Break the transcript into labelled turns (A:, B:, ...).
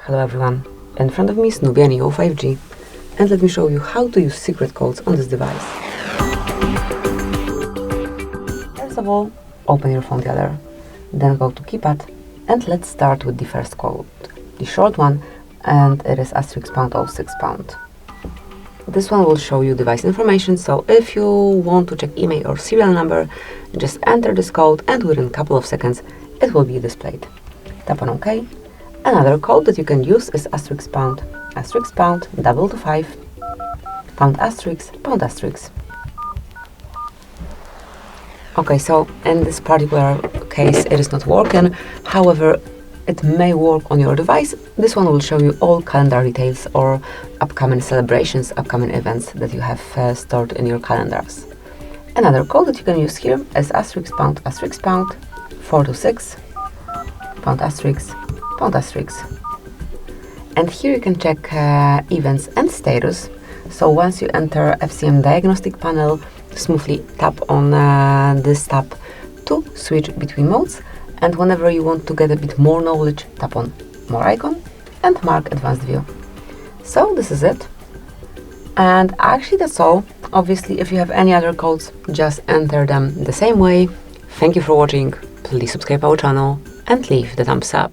A: Hello everyone, in front of me is Nubia Neo 5G, and let me show you how to use secret codes on this device. First of all, open your phone dialer, then go to keypad, and let's start with the first code, the short one, and it is *#06#. This one will show you device information, so if you want to check email or serial number, just enter this code and within a couple of seconds it will be displayed. Tap on OK. Another code that you can use is *##, double to 5, #*#. Okay, so in this particular case it is not working, however it may work on your device. This one will show you all calendar details or upcoming celebrations, upcoming events that you have stored in your calendars. Another code that you can use here is *##, 426, #*#. And here you can check events and status. So once you enter FCM diagnostic panel, smoothly tap on this tab to switch between modes, and whenever you want to get a bit more knowledge, tap on more icon and mark advanced view. So this is it, and actually that's all. Obviously if you have any other codes, just enter them the same way. Thank you for watching, please subscribe our channel and leave the thumbs up.